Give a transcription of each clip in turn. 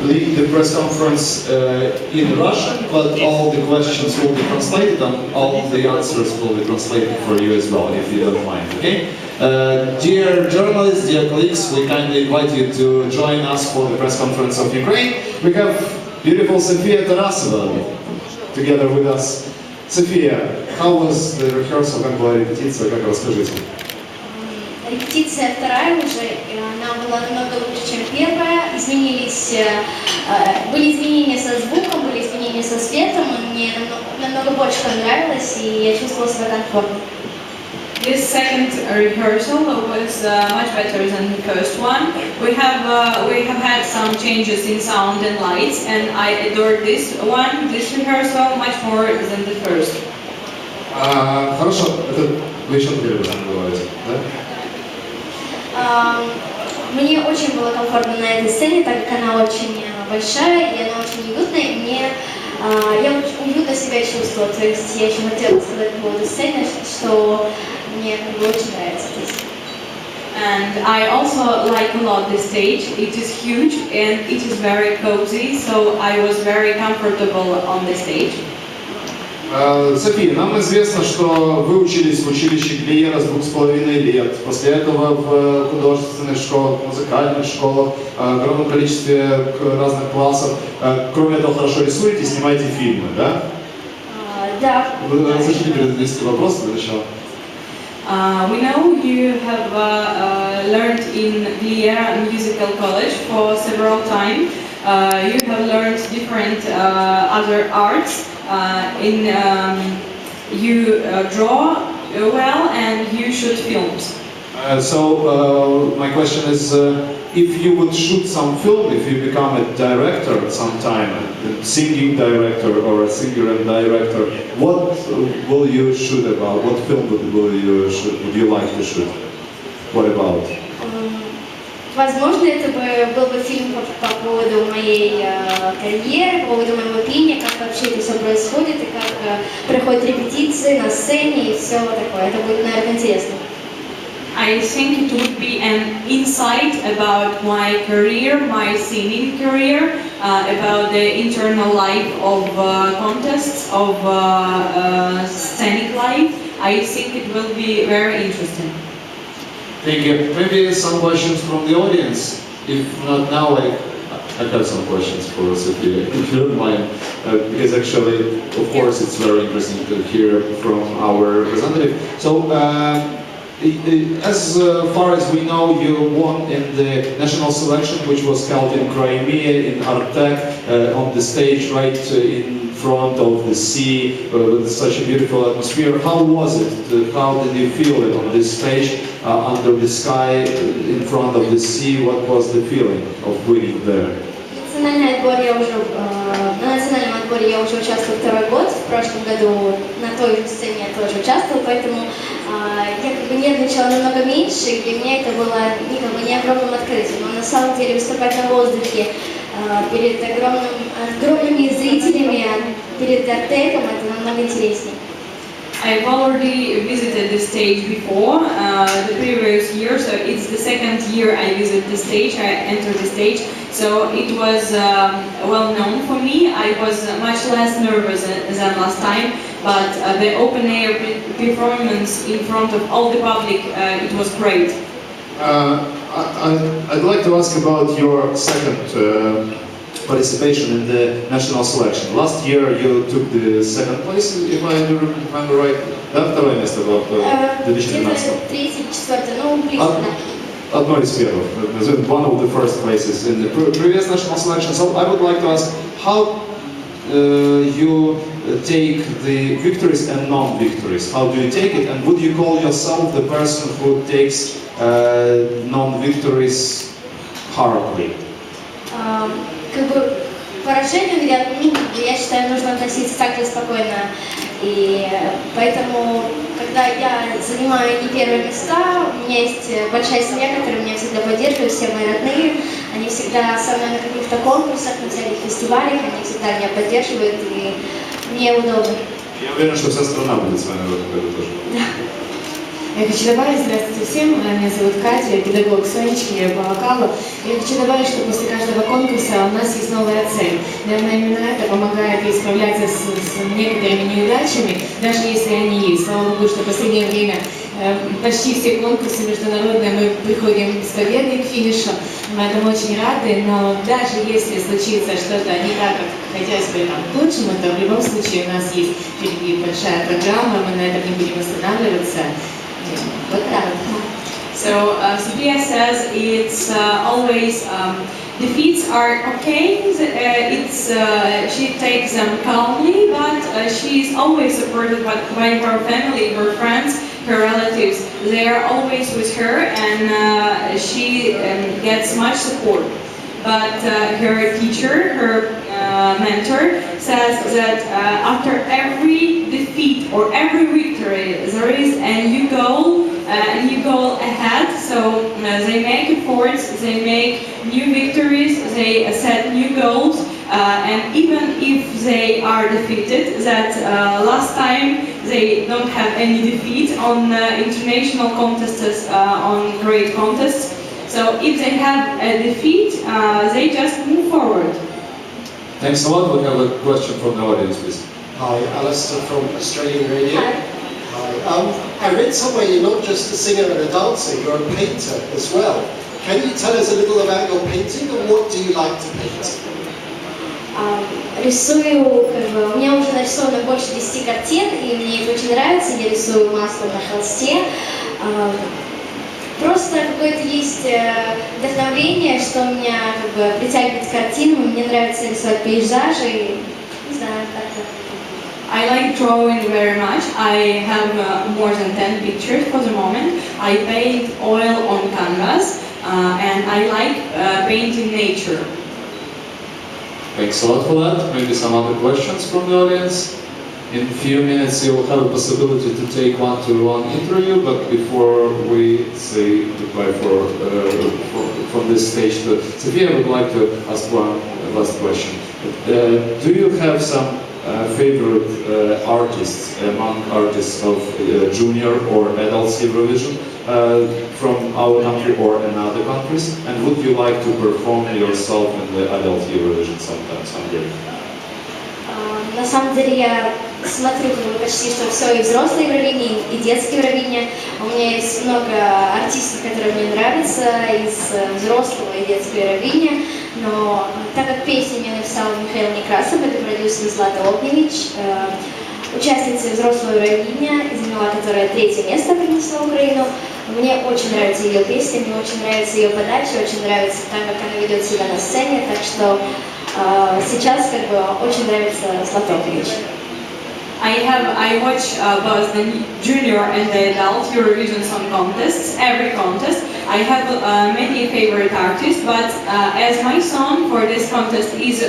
lead the press conference in Russian, but all the questions will be translated and all the answers will be translated for you as well, if you don't mind, okay? Dear journalists, dear colleagues, we kindly invite you to join us for the press conference of Ukraine. We have beautiful Sofiya Tarasova together with us. Sofiya, how was the rehearsal, как была репетиция, как расскажите? Репетиция вторая уже, она была намного лучше, чем первая. Были изменения со звуком, были изменения со светом, мне намного больше понравилось, и я чувствовала себя комфортно. This second rehearsal was much better than the first one. We have had some changes in sound and lights, and I adored this rehearsal much more than the first. Хорошо, это вы еще неделю говорите, да? Мне очень было комфортно на этой сцене, так как она очень большая и она очень уютная. Я уютно себя чувствовала, то есть я еще хотела сказать по поводу сцены, что мне очень нравится здесь. And I also like a lot this stage. It is huge and it is very cozy, so I was very comfortable on the stage. София, нам известно, что вы учились в училище Глиера с 2,5 лет. После этого в художественных школах, музыкальных школах, в огромном количестве разных классов. Кроме этого, хорошо рисуете, снимаете фильмы, да? Да. Вы разрешите перевести вопрос для начала? We know you have learned in Gliera Musical College for several times. You have learned different other arts. You draw well and you shoot films. So my question is, if you would shoot some film, if you become a director sometime, a singing director or a singer and director, what will you shoot about? What film would you like to shoot? What about? Возможно, это был бы фильм по поводу моей карьеры, по поводу моего пения, как вообще это все происходит, и как проходят репетиции на сцене и все такое. Это будет, наверное, интересно. I think it would be an insight about my career, my singing career, about the internal life of contests, of scenic life. I think it will be very interesting. Thank you. Maybe some questions from the audience. If not now, I have some questions for Sofiya, if you don't mind. Because actually, of course, it's very interesting to hear from our representative. So, as far as we know, you won in the national selection, which was held in Crimea, in Artek, on the stage right in front of the sea, with such a beautiful atmosphere. How was it? How did you feel it on this stage, under the sky, in front of the sea? What was the feeling of winning there? На национальном отборе я уже участвую второй год. В прошлом году на той же сцене я тоже участвовала, поэтому я как бы нервничала намного меньше, и для меня это было не огромным открытием. Но на самом деле выступать на воздухе перед огромными зрителями, перед Артеком, это намного интереснее. I've already visited the stage before, the previous year, so it's the second year I visit the stage, I enter the stage, so it was well known for me. I was much less nervous than last time, but the open air performance in front of all the public, it was great. I'd like to ask about your second participation in the national selection. Last year you took the second place, if I remember right. Да, второе место было в 2012. Третье, четвертое, ну, близко. Одно из первых. One of the first places in the previous national selection. So I would like to ask how you take the victories and non-victories. How do you take it? And would you call yourself the person who takes non-victories hardly? Как бы поражению, я считаю, нужно относиться также спокойно. И поэтому, когда я занимаю не первые места, у меня есть большая семья, которая меня всегда поддерживает, все мои родные. Они всегда со мной на каких-то конкурсах, на всяких фестивалях, они всегда меня поддерживают, и мне удобно. Я уверен, что вся страна будет с вами в этом году тоже. Да. Я хочу добавить, здравствуйте всем, меня зовут Катя, я педагог Сонечки, я по вокалу. Я хочу добавить, что после каждого конкурса у нас есть новая цель. Наверное, именно это помогает ей справляться с некоторыми неудачами, даже если они есть. Слава Богу, что в последнее время почти все конкурсы международные мы приходим с победой к финишу. Мы этому очень рады, но даже если случится что-то не так, как хотелось бы нам к лучшему, то в любом случае у нас есть впереди большая программа, мы на этом не будем останавливаться. Вот так. So Sofiya says it's always defeats are okay. She takes them calmly, but she is always supported by her family, her friends, her relatives. They are always with her, and she gets much support. But her teacher, her mentor, says that after every defeat or every victory, there is a new goal ahead. So they make efforts, they make new victories, they set new goals, and even if they are defeated, that last time they don't have any defeat on international contests, on great contests. So if they have a defeat, they just move forward. Thanks a lot. We have a question from the audience, please. Hi, Alistair from Australian Radio. Hi. I read somewhere you're not just a singer and a dancer, you're a painter as well. Can you tell us a little about your painting and what do you like to paint? Рисую, у меня уже нарисовано больше 10 картин, и мне это очень нравится, я рисую маслом на холсте. Просто какое-то есть вдохновение, что меня притягивает к картинам, мне нравится рисовать пейзажи, не знаю, как-то. I like drawing very much. I have more than 10 pictures for the moment. I paint oil on canvas, and I like painting nature. Thanks a lot for that. Maybe some other questions from the audience? In a few minutes you will have a possibility to take one-to-one interview, but before we say goodbye from this stage to Sofiya, I would like to ask one last question. Do you have some favorite artists among artists of junior or adult Eurovision from our country or in other countries? And would you like to perform yourself in the adult Eurovision sometime someday? На самом деле я смотрю почти что все и взрослые Евровидение, и детские Евровидение. У меня есть много артистов, которые мне нравятся из взрослого и детского Евровидения. Но так как песни мне написал Михаил Некрасов, это продюсер Злата Огневич, участница взрослого Евровидения, заняла которая 3-е место принесла Украину. Мне очень нравится ее песня, мне очень нравится ее подача, очень нравится так, как она ведет себя на сцене, так что сейчас очень нравится Злата Огневич. I watch both the junior and the adult Eurovision Song Contests, every contest. I have many favorite artists, but as my song for this contest is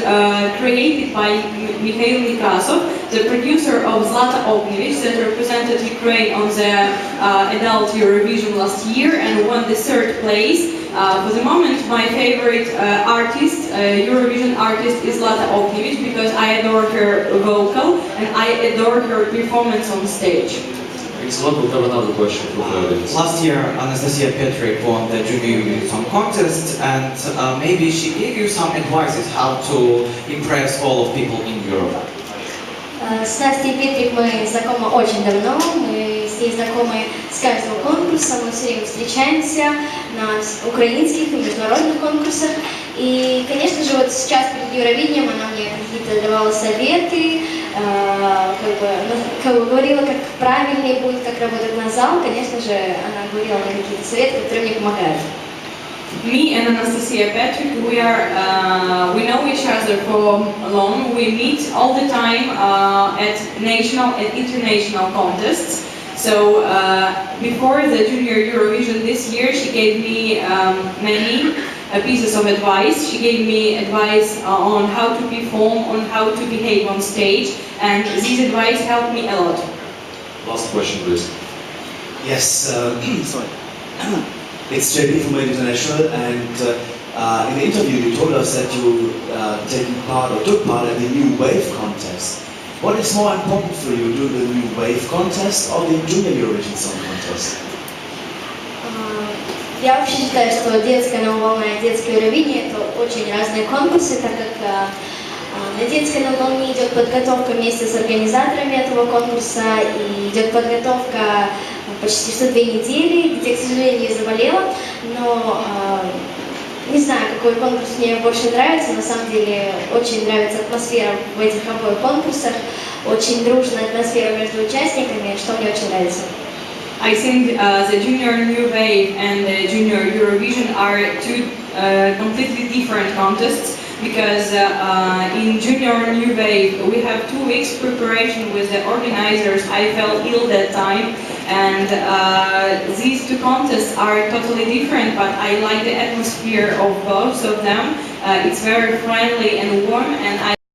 created by Mikhail Nekrasov, the producer of Zlata Ognievich, that represented Ukraine on the adult Eurovision last year and won the 3rd place. For the moment, my favorite Eurovision artist is Zlata Ognievich because I adore her vocal and I adore her performance on stage. Thanks a lot. We'll have another question from the audience. Last year, Anastasia Petrik won the Junior Eurovision Song Contest, and maybe she gave you some advices how to impress all of people in Europe. С Настей Петрик мы знакомы очень давно, мы с ней знакомы с каждого конкурса, мы все время встречаемся на украинских и международных конкурсах. И, конечно же, вот сейчас перед Евровидением она мне какие-то давала советы, говорила, как правильнее будет, как работать на зал. Конечно же, она говорила мне какие-то советы, которые мне помогают. Me and Anastasia Petrik, we know each other for long. We meet all the time at national and international contests. So before the Junior Eurovision this year, she gave me many pieces of advice. She gave me advice on how to perform, on how to behave on stage, and this advice helped me a lot. Last question, please. Yes, sorry. It's JP from Made International, and in the interview you told us that you took part in the New Wave contest. What is more important for you, do the New Wave contest or the Junior Eurovision Song Contest? Я вообще считаю, что детская новолна и детское Евровидение это очень разные конкурсы, так как на детской новолне идет подготовка вместе с организаторами этого конкурса, и идет подготовка почти что 2 недели, где, к сожалению, я заболела, но не знаю, какой конкурс мне больше нравится, на самом деле очень нравится атмосфера в этих обоих конкурсах, очень дружная атмосфера между участниками, что мне очень нравится. I think the Junior New Wave and the Junior Eurovision are two completely different contests because in Junior New Wave we have 2 weeks preparation with the organizers. I felt ill that time, and these 2 contests are totally different, but I like the atmosphere of both of them. It's very friendly and warm, and I